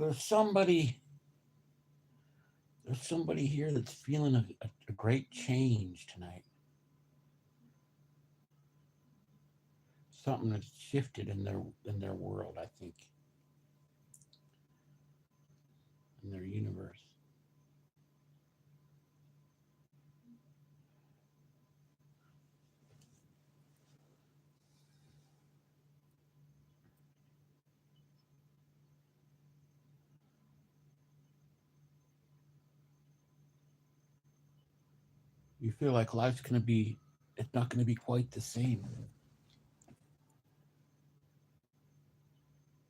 there's somebody here that's feeling a great change tonight. Something that's shifted in their world, I think, in their universe. You feel like life's going to be, it's not going to be quite the same.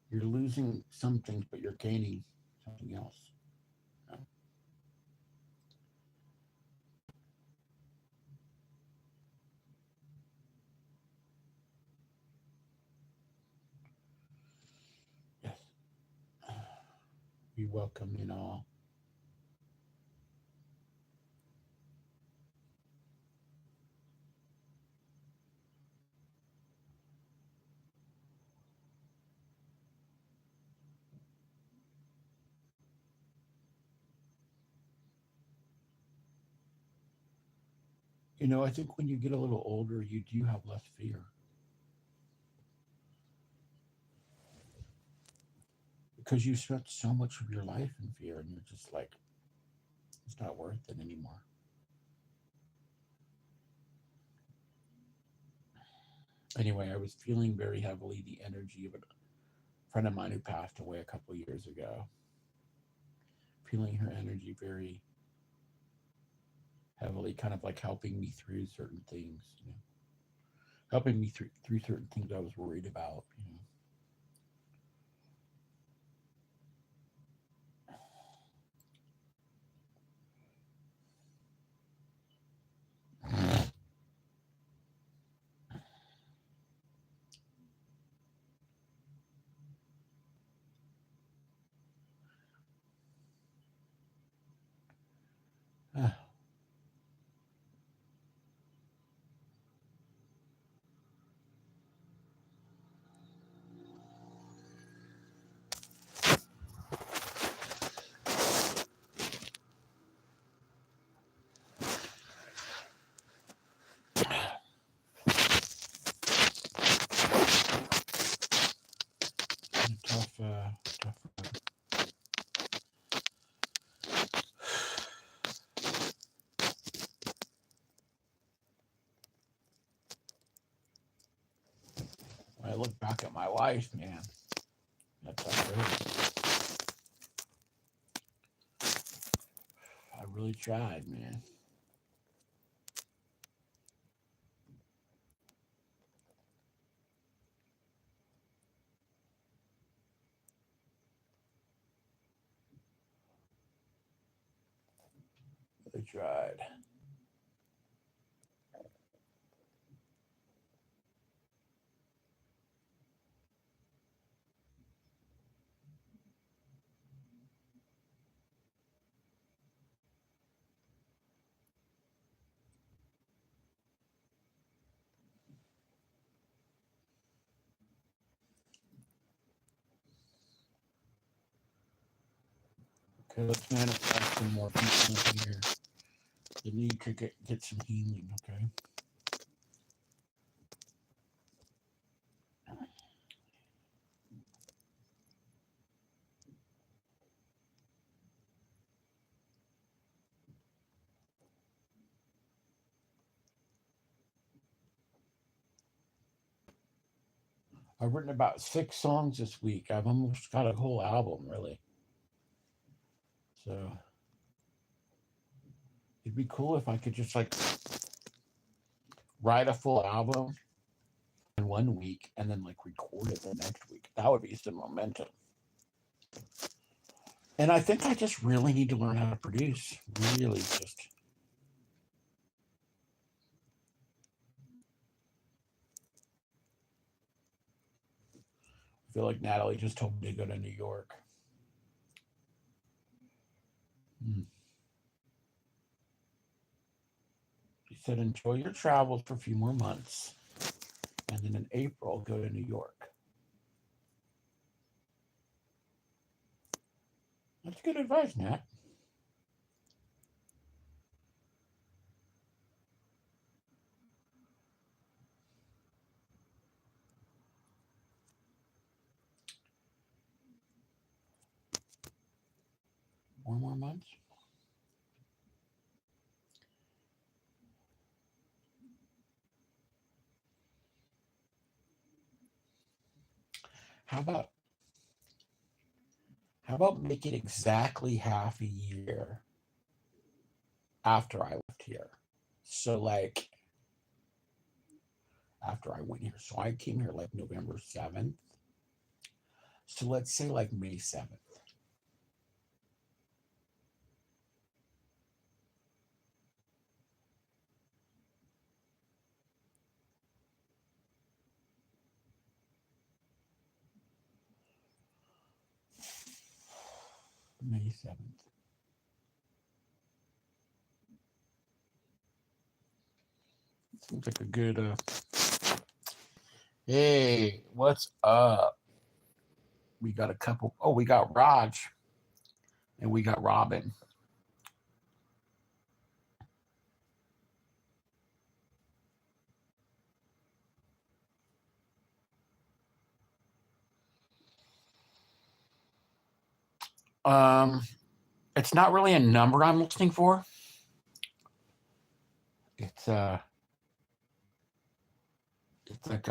You're losing some things, but you're gaining something else. You know? Yes. We welcome in all. You know, I think when you get a little older, you do have less fear because you spent so much of your life in fear, and you're just like, it's not worth it anymore. Anyway, I was feeling very heavily the energy of a friend of mine who passed away a couple of years ago. Feeling her energy very heavily, kind of like helping me through certain things, you know, helping me through certain things I was worried about, you know. Tough, tough road. When I look back at my life, man, that's tough road. I really tried, man. Really tried. Okay, let's manifest some more people here. They need to get some healing, okay? I've written about 6 songs this week. I've almost got a whole album, really. So it'd be cool if I could just like write a full album in 1 week and then like record it the next week. That would be some momentum. And I think I just really need to learn how to produce. Really just. I feel like Natalie just told me to go to New York. She said, enjoy your travels for a few more months. And then in April, go to New York. That's good advice, Nat. More months? How about make it exactly half a year after I left here? So like after I went here. So I came here like November 7th. So let's say like May 7th. May 7th. Seems like a good hey, what's up? We got a couple. Oh, we got Raj and we got Robin. It's not really a number I'm listening for. It's it's like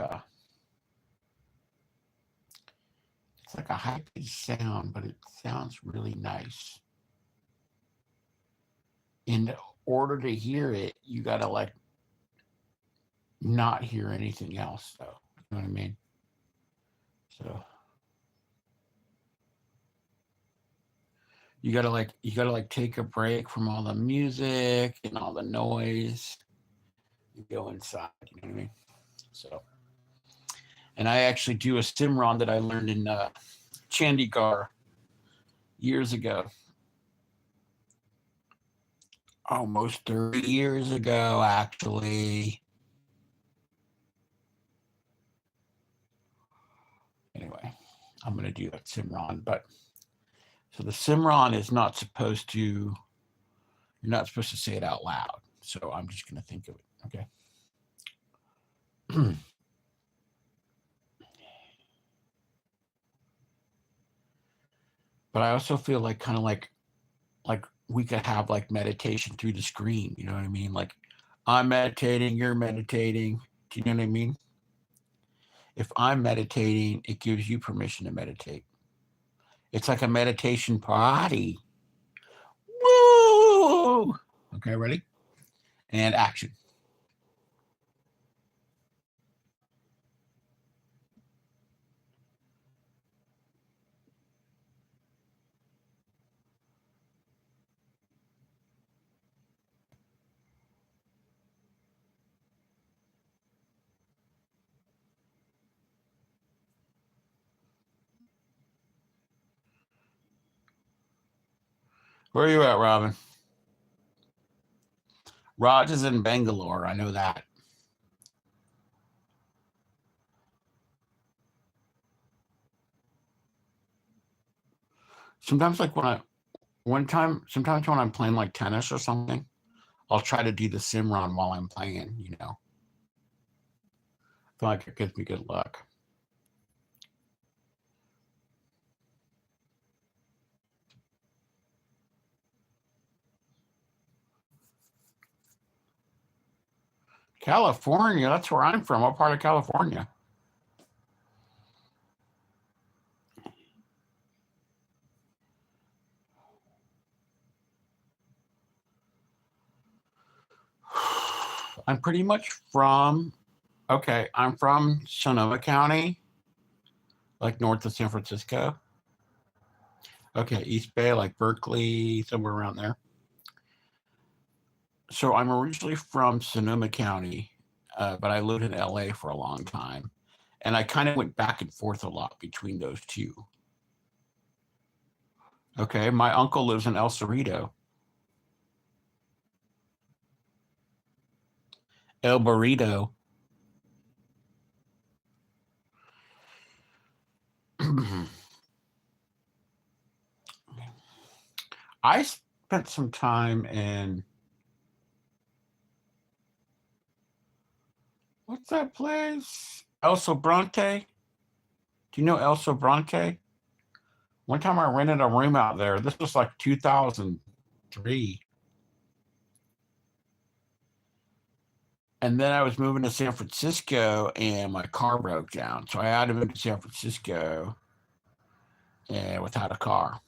a high pitched sound, but it sounds really nice. In order to hear it, you gotta like not hear anything else, though. You know what I mean? So you gotta like take a break from all the music and all the noise. You go inside. You know what I mean? So, and I actually do a simran that I learned in Chandigarh years ago. Almost 30 years ago, actually. Anyway, I'm going to do that Simran. But so the Simran is not supposed to, you're not supposed to say it out loud. So I'm just going to think of it. Okay. But I also feel like kind of like we could have like meditation through the screen. You know what I mean? Like I'm meditating, you're meditating. Do you know what I mean? If I'm meditating, it gives you permission to meditate. It's like a meditation party. Woo! Okay, ready? And action. Where are you at, Robin? Raj is in Bangalore. I know that. Sometimes, like sometimes when I'm playing like tennis or something, I'll try to do the Simran while I'm playing. You know, I feel like it gives me good luck. California, that's where I'm from. What part of California? I'm pretty much from, okay, I'm from Sonoma County, like north of San Francisco. Okay, East Bay, like Berkeley, somewhere around there. So I'm originally from Sonoma County, but I lived in LA for a long time. And I kind of went back and forth a lot between those two. Okay, my uncle lives in El Cerrito. El Burrito. I spent some time in what's that place? El Sobrante. Do you know El Sobrante? One time I rented a room out there. This was like 2003. And then I was moving to San Francisco and my car broke down. So I had to move to San Francisco and without a car.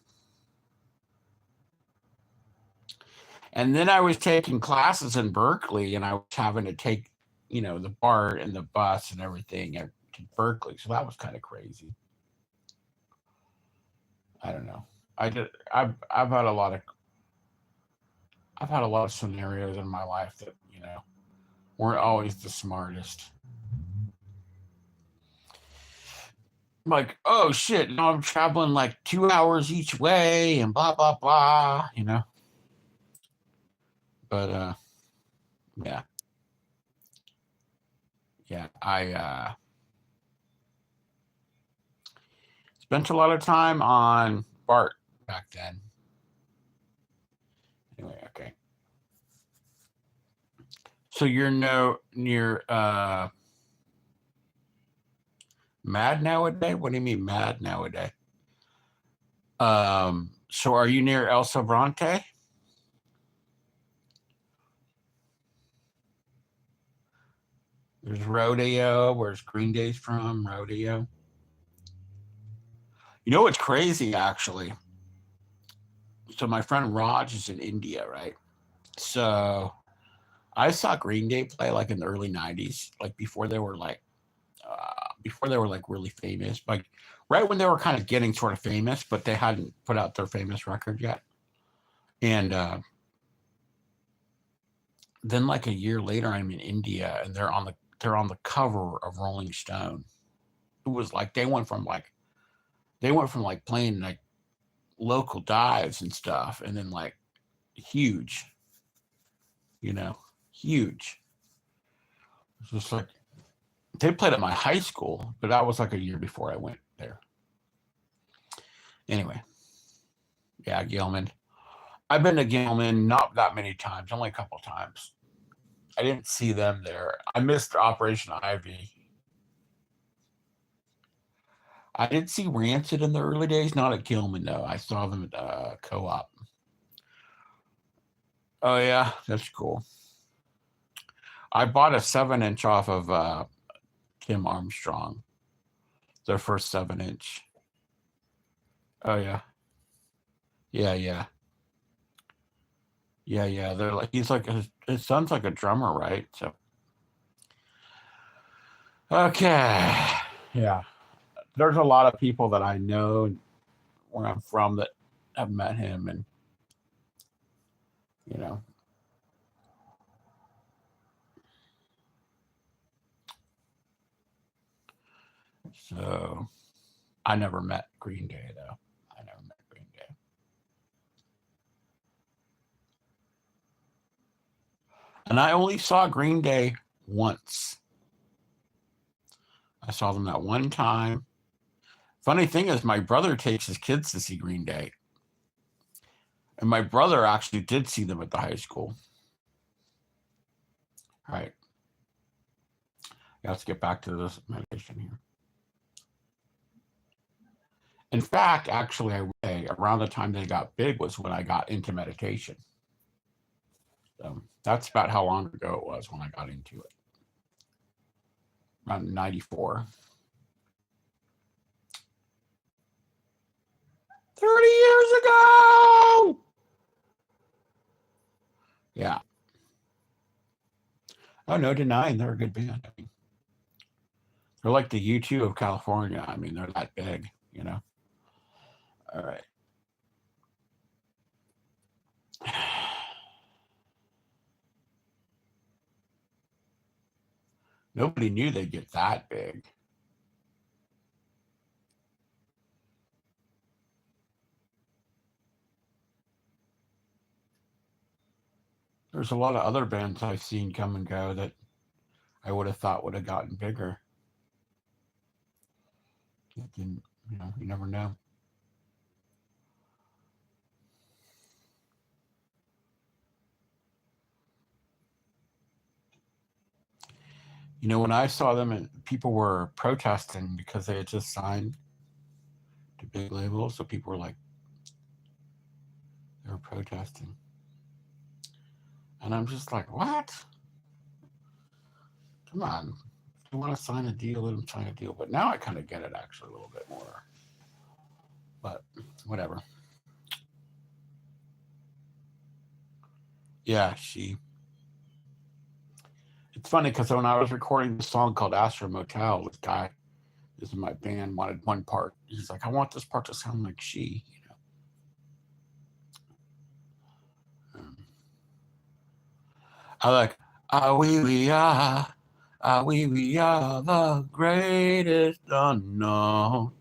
And then I was taking classes in Berkeley and I was having to take, the BART and the bus and everything to Berkeley. So that was kind of crazy. I don't know. I've had a lot of scenarios in my life that, weren't always the smartest. Like, oh shit, now I'm traveling like 2 hours each way and blah blah blah, But yeah. Yeah. I spent a lot of time on BART back then. Anyway, okay. So you're near mad nowadays? What do you mean mad nowadays? So are you near El Sobrante? There's Rodeo. Where's Green Day's from? Rodeo. You know what's crazy actually? So my friend Raj is in India, right? So I saw Green Day play like in the early '90s, like before they were like really famous, like right when they were kind of getting sort of famous, but they hadn't put out their famous record yet. And then like a year later, I'm in India, and they're on the cover of Rolling Stone. It was like they went from playing like local dives and stuff, and then like huge, huge. It's just like they played at my high school, but that was like a year before I went there. Anyway, yeah, Gilman. I've been to Gilman not that many times, only a couple times. I didn't see them there. I missed Operation Ivy. I did see Rancid in the early days, not at Gilman though. I saw them at Co-op. Oh yeah, that's cool. I bought a 7-inch off of Kim Armstrong, their first 7-inch. Oh yeah, yeah, yeah, yeah. They're like his son's like a drummer, right? So okay, yeah. There's a lot of people that I know where I'm from that have met him, and you know, so I never met Green Day though. I never met Green Day, and I only saw Green Day once. I saw them that one time. Funny thing is, my brother takes his kids to see Green Day, and my brother actually did see them at the high school. All right, let's get back to this meditation here. In fact, actually, I would say around the time they got big was when I got into meditation. So that's about how long ago it was when I got into it. Around 94. 30 years ago! Yeah. Oh, no denying they're a good band. I mean, they're like the U2 of California. I mean, they're that big. All right. Nobody knew they'd get that big. There's a lot of other bands I've seen come and go that I would have thought would have gotten bigger. It didn't, you never know. You know, when I saw them, and people were protesting because they had just signed to big labels, so people were like, they were protesting, and I'm just like, what? Come on, if you want to sign a deal, let them sign a deal. But now I kind of get it actually a little bit more. But whatever. Yeah, she. It's funny because when I was recording the song called Astro Motel, this guy is in my band wanted one part. He's like, I want this part to sound like she. I like, we are the greatest unknown.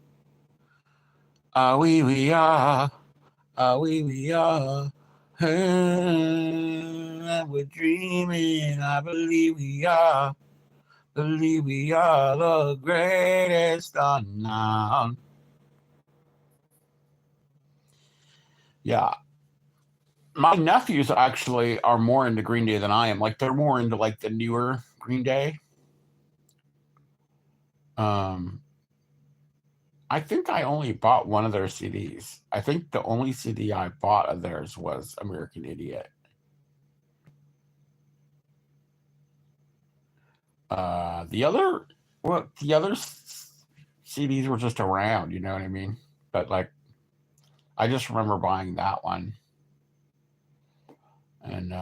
We are, we are. And we're dreaming, I believe we are the greatest unknown. Yeah. My nephews actually are more into Green Day than I am. Like they're more into like the newer Green Day. I think I only bought one of their CDs. I think the only CD I bought of theirs was American Idiot. The other, well, the other CDs were just around, you know what I mean? But like, I just remember buying that one, and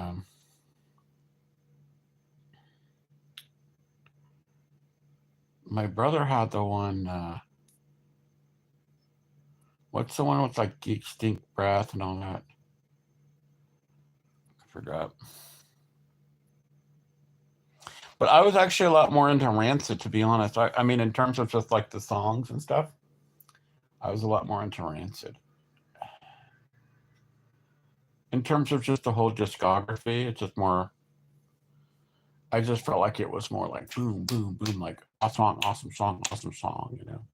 my brother had the one. What's the one with like Geek Stink Breath and all that? I forgot. But I was actually a lot more into Rancid, to be honest. I mean, in terms of just like the songs and stuff, I was a lot more into Rancid. In terms of just the whole discography, it's just more. I just felt like it was more like boom, boom, boom, like awesome song, you know.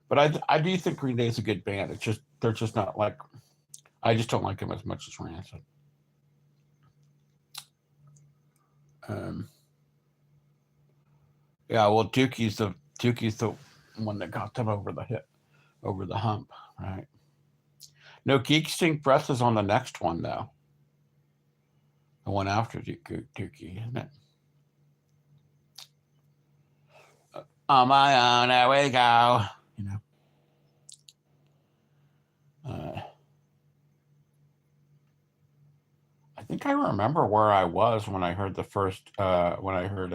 But I do think Green Day is a good band. It's just they're just not like I just don't like them as much as Rancid. Um, yeah, well, Dookie's the one that got them over the hump, right? No, Geek Stink Breath is on the next one though. The one after Dookie, isn't it? On my own, there we go. You know. I think I remember where I was when I heard the first when I heard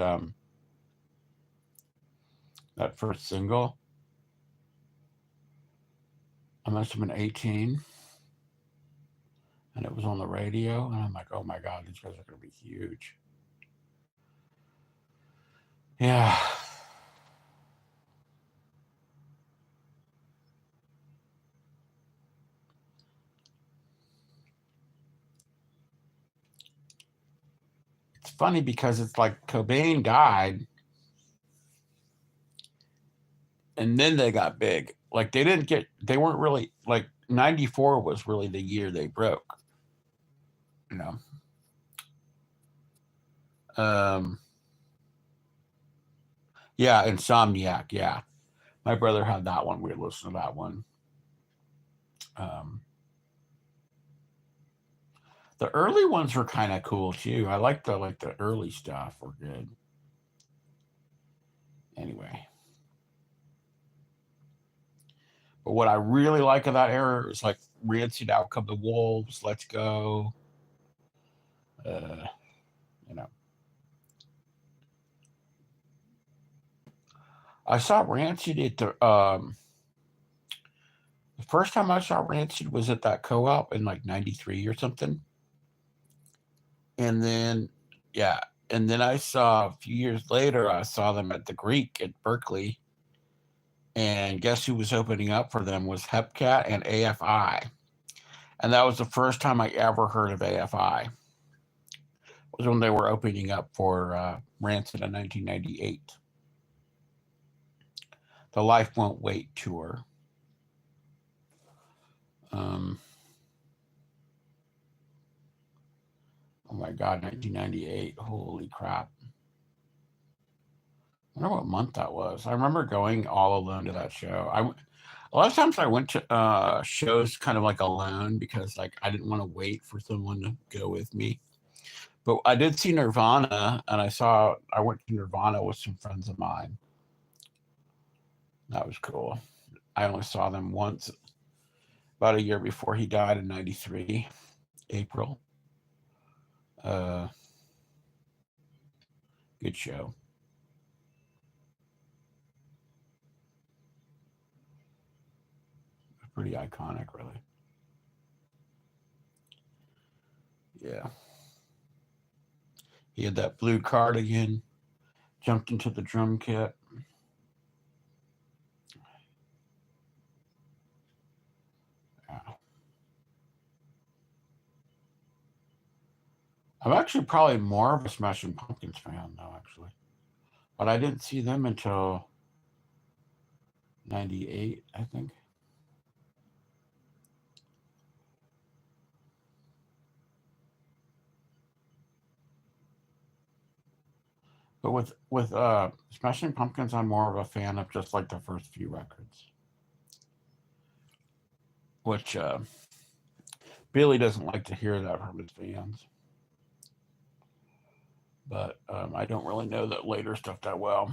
that first single. I must have been 18, and it was on the radio, and I'm like, oh my god, these guys are going to be huge. Yeah. It's funny because it's like Cobain died, and then they got big. Like they weren't really like 94 was really the year they broke. You know. Um, yeah, Insomniac. Yeah, my brother had that one. We listened to that one. Um, the early ones were kind of cool too. I like the early stuff. Were good. Anyway, but what I really like of that era is like Rancid, Out Come the Wolves, Let's Go. Uh, you know, I saw Rancid at the first time I saw Rancid was at that co-op in like '93 or something, and then yeah, and then I saw a few years later I saw them at the Greek at Berkeley, and guess who was opening up for them was Hepcat and AFI, and that was the first time I ever heard of AFI. Was when they were opening up for Rancid in 1998. The Life Won't Wait tour. Um, oh my God, 1998. Holy crap. I don't know what month that was. I remember going all alone to that show. A lot of times I went to shows kind of like alone because like I didn't want to wait for someone to go with me. But I did see Nirvana, and I went to Nirvana with some friends of mine. That was cool. I only saw them once, about a year before he died in '93, April. Uh, Good show. Pretty iconic, really. Yeah. He had that blue cardigan, jumped into the drum kit. Yeah. I'm actually probably more of a Smashing Pumpkins fan, though, actually. But I didn't see them until '98, I think. But with Smashing Pumpkins, I'm more of a fan of just like the first few records, which Billy doesn't like to hear that from his fans. But I don't really know that later stuff that well.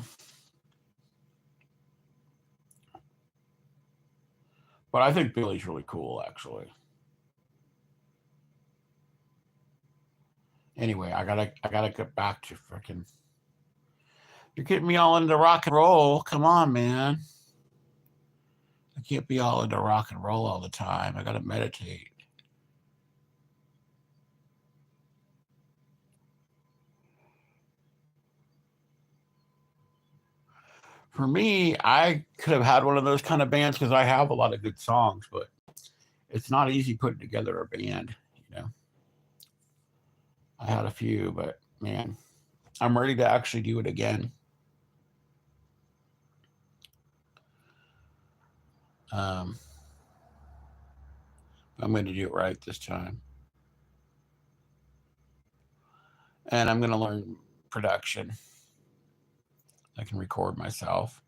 But I think Billy's really cool, actually. Anyway, I gotta get back to freaking. You're getting me all into rock and roll. Come on, man. I can't be all into rock and roll all the time. I gotta meditate. For me, I could have had one of those kind of bands because I have a lot of good songs, but it's not easy putting together a band. You know, I had a few, but man, I'm ready to actually do it again. Um, I'm going to do it right this time, and I'm going to learn production. I can record myself.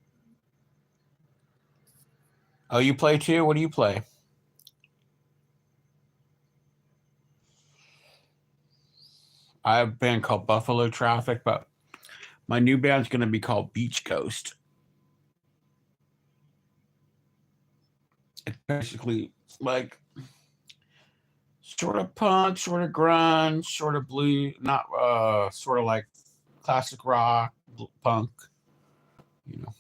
Oh, you play too? What do you play? I have a band called Buffalo Traffic, but my new band's going to be called Beach Ghost. It's basically like sort of punk, sort of grunge, sort of blue, not sort of like classic rock, punk, you know.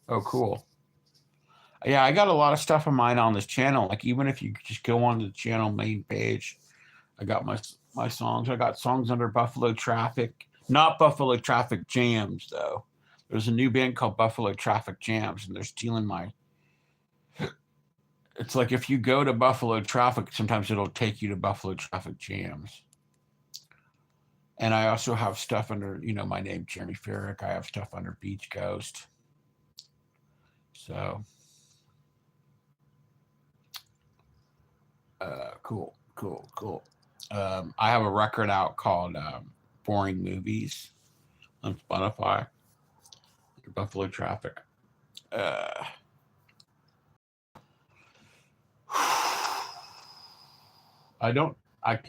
Oh, cool. Yeah, I got a lot of stuff of mine on this channel. Like even if you just go on the channel main page, I got my songs. I got songs under Buffalo Traffic, not Buffalo Traffic Jams though. There's a new band called Buffalo Traffic Jams, and they're stealing my. It's like if you go to Buffalo Traffic, sometimes it'll take you to Buffalo Traffic Jams. And I also have stuff under, my name, Jeremy Ferrick. I have stuff under Beach Ghost. So, cool, cool, cool. I have a record out called Boring Movies on Spotify. Buffalo Traffic. Uh, I don't. I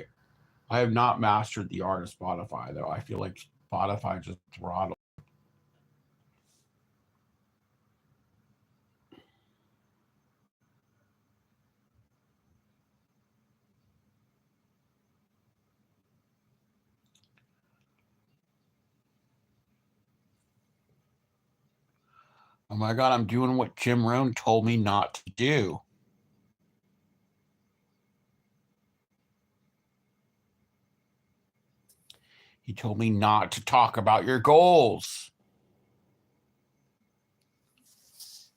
have not mastered the art of Spotify though. I feel like Spotify just throttled. Oh my god, I'm doing what Jim Rohn told me not to do. He told me not to talk about your goals.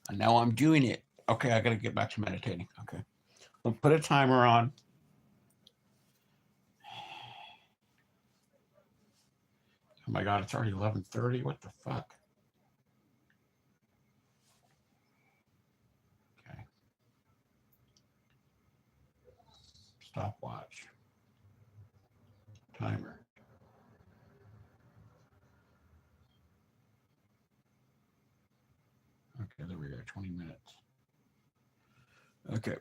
And now I'm doing it. Okay, I gotta get back to meditating. Okay. I'll put a timer on. Oh my god, it's already 11:30. What the fuck? Okay. Stopwatch. Timer. Okay, there we go. 20 minutes. Okay.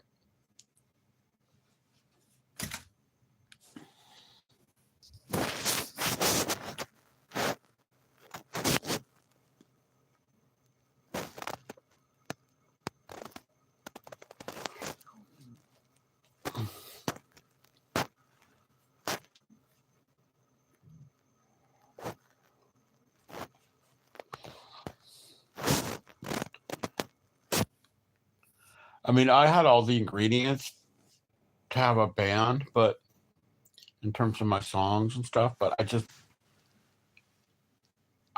I mean, I had all the ingredients to have a band, but in terms of my songs and stuff, but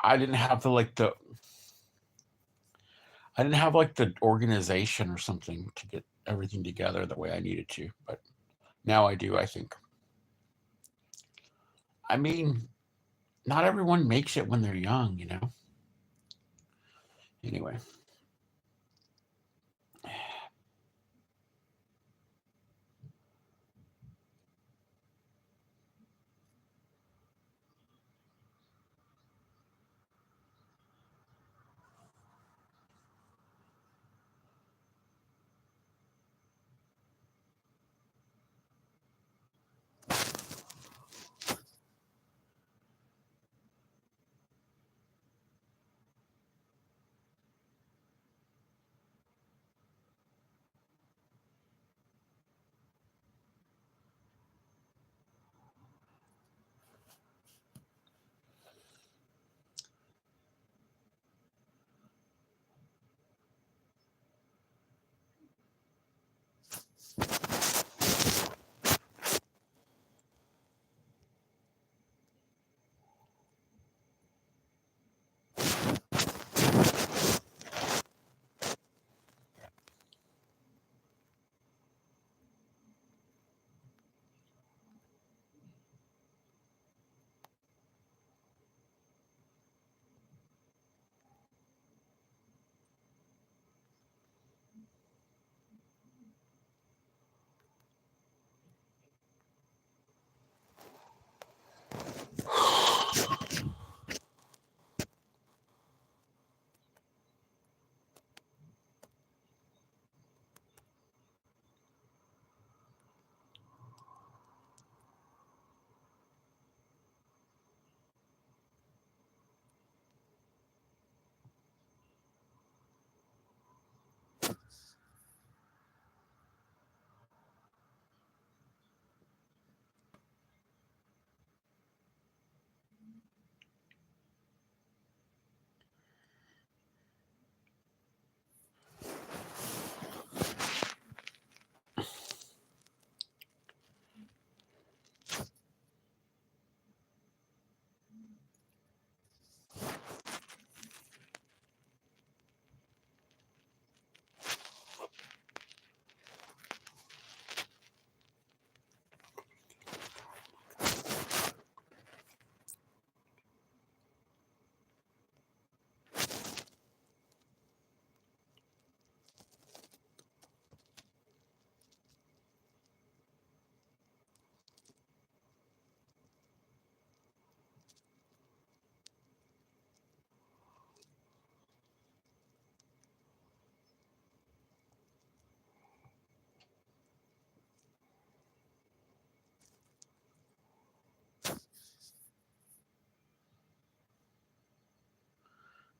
I didn't have I didn't have like the organization or something to get everything together the way I needed to, but now I do, I think. I mean, not everyone makes it when they're young, you know? Anyway.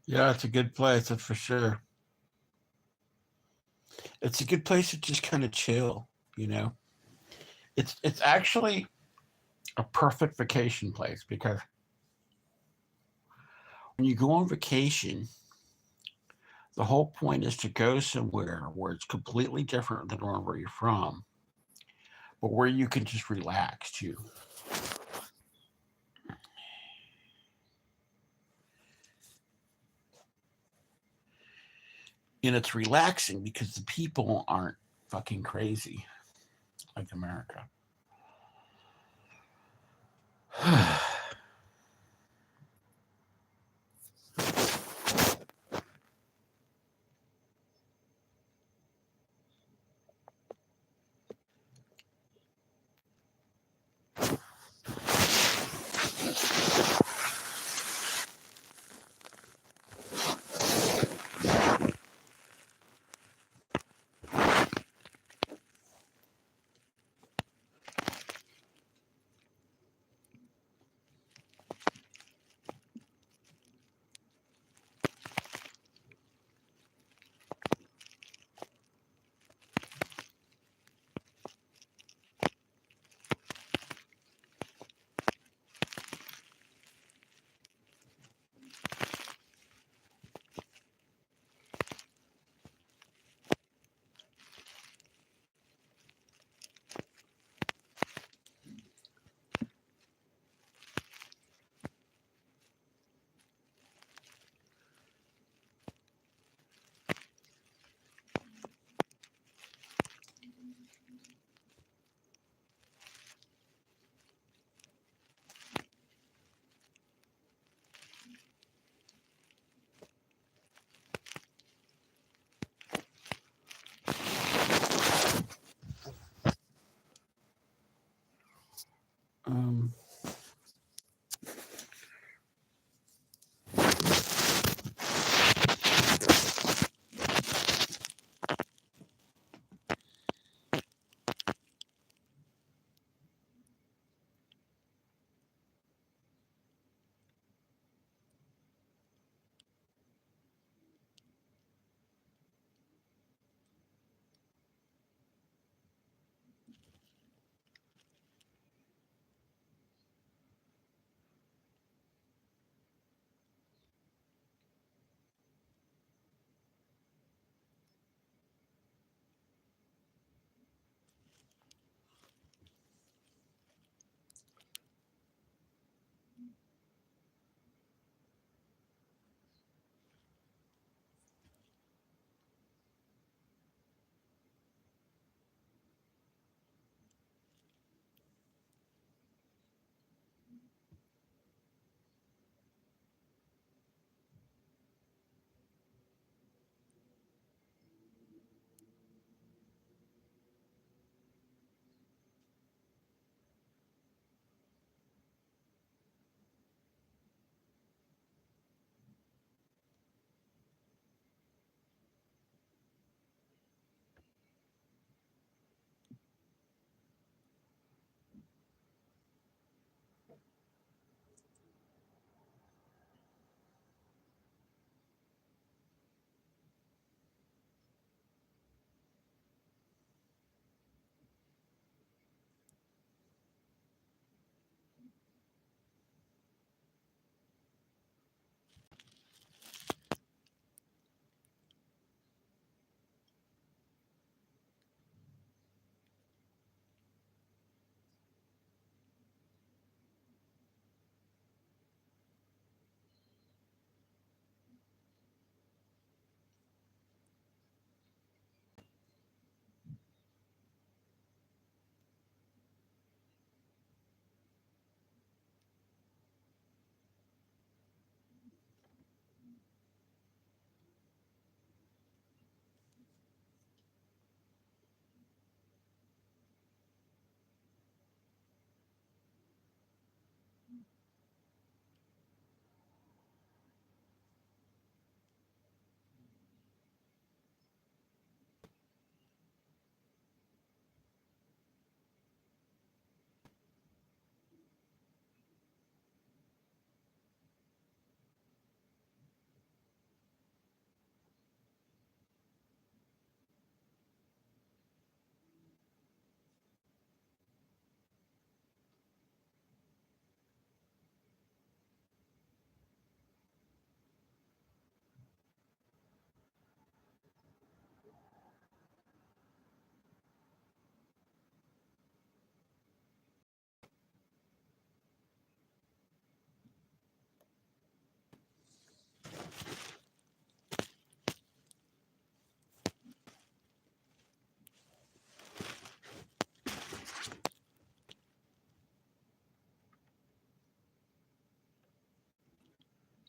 Yeah, it's a good place, that's for sure. It's a good place to just kind of chill, you know. It's actually a perfect vacation place because when you go on vacation, the whole point is to go somewhere where it's completely different than where you're from, but where you can just relax too. And it's relaxing because the people aren't fucking crazy like America.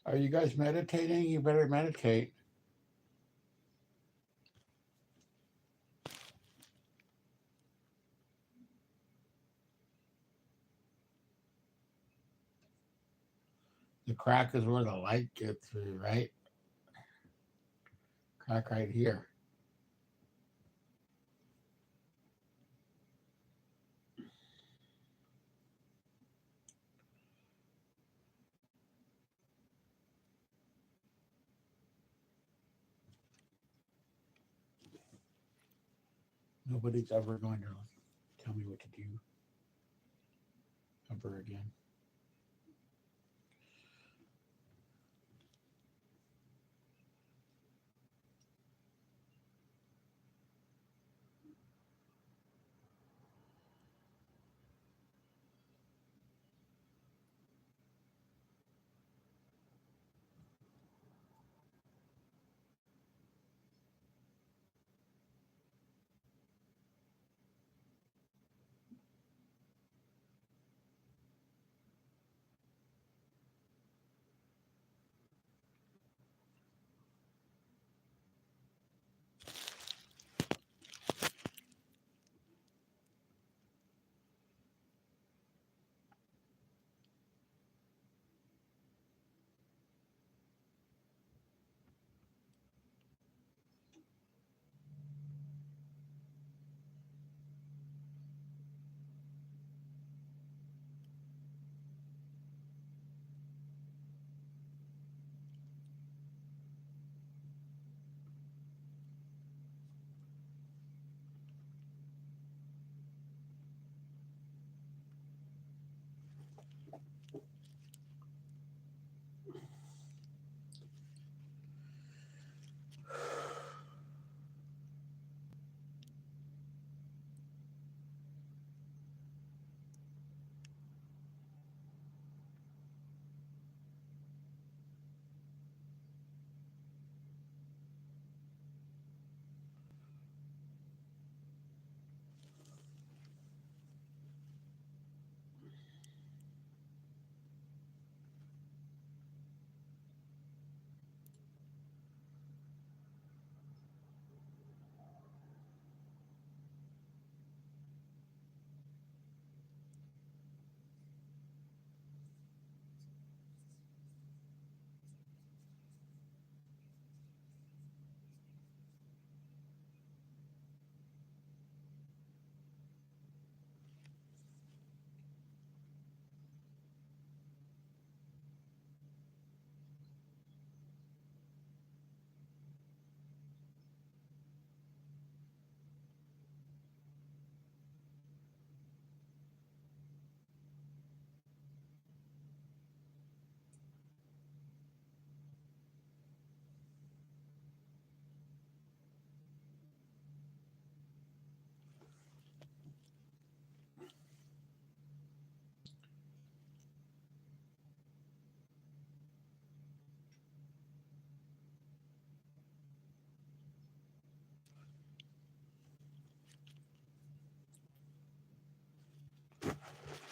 Are you guys meditating? You better meditate. The crack is where the light gets through, right? Crack right here. Nobody's ever going to tell me what to do ever again.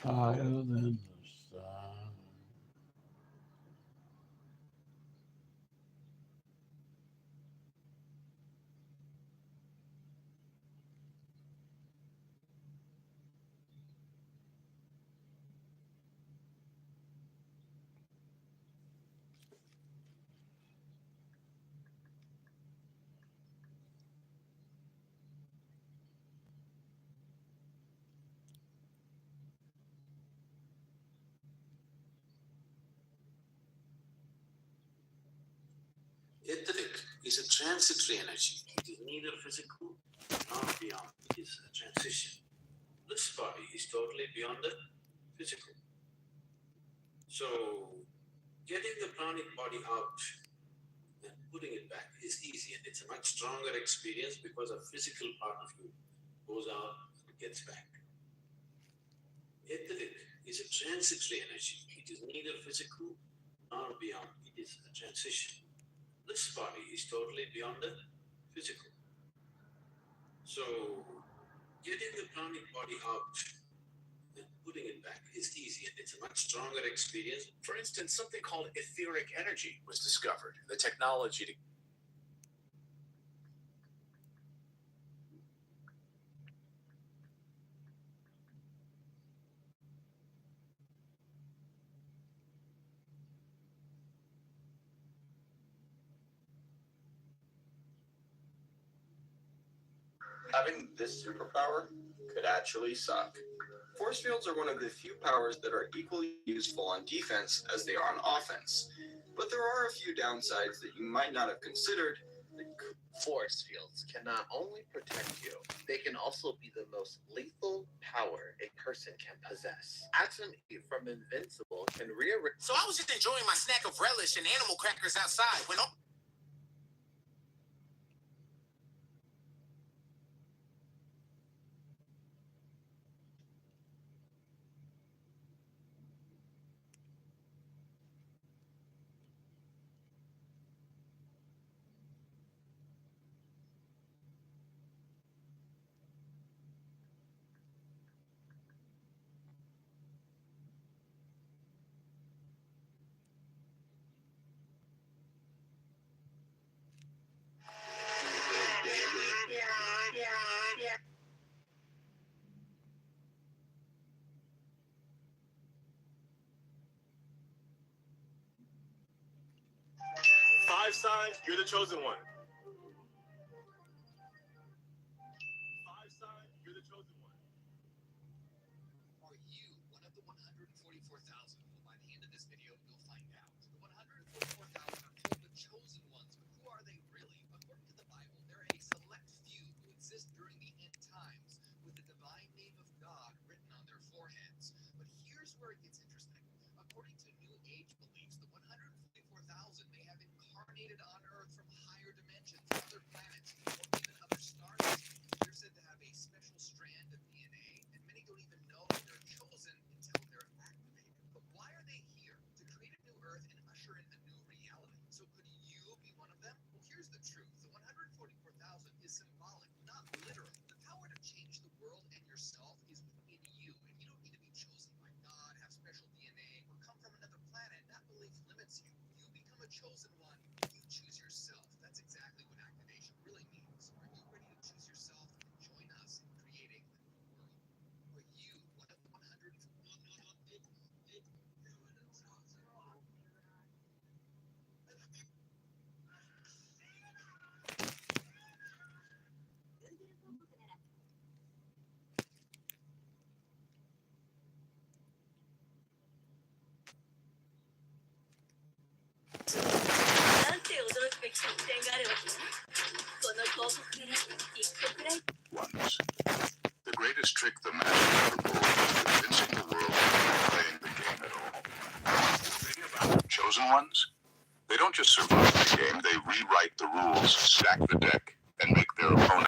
Higher than the sun. Etheric is a transitory energy. It is neither physical nor beyond. It is a transition. This body is totally beyond the physical. So, getting the pranic body out and putting it back is easy, and it's a much stronger experience because a physical part of you goes out and gets back. Etheric is a transitory energy. It is neither physical nor beyond. It is a transition. This body is totally beyond the physical. So, getting the pranic body out and putting it back is easy, and it's a much stronger experience. For instance, something called etheric energy was discovered. The technology to Having this superpower could actually suck. Force fields are one of the few powers that are equally useful on defense as they are on offense. But there are a few downsides that you might not have considered. Force fields can not only protect you, they can also be the most lethal power a person can possess. Atom E from Invincible can rearrange. So I was just enjoying my snack of relish and animal crackers outside when Five signs, you're the chosen one. Five signs, you're the chosen one. Are you one of the 144,000? Well, by the end of this video, you'll find out. The 144,000 are called the chosen ones, but who are they really? According to the Bible, there are a select few who exist during the end times with the divine name of God written on their foreheads. But here's where it gets interesting. According to New Age beliefs, the 144,000 may have incarnated on Earth from higher dimensions, other planets, or even other stars. They're said to have a special strand of DNA, and many don't even know they're chosen until they're activated. But why are they here? To create a new Earth and usher in a new reality. So could you be one of them? Well, here's the truth. The 144,000 is symbolic, not literal. The power to change the world and yourself is within you, and you don't need to be chosen by God, have special DNA, or come from another planet. That belief limits you. You become a chosen one if you choose yourself. That's exactly what activation really means. Are you ready to choose yourself and join us in creating a new world? Are you one of the 100? Ones. The greatest trick the master ever pulled was convincing the world they weren't playing the game at all. The thing about the chosen ones, they don't just survive the game, they rewrite the rules, stack the deck, and make their opponent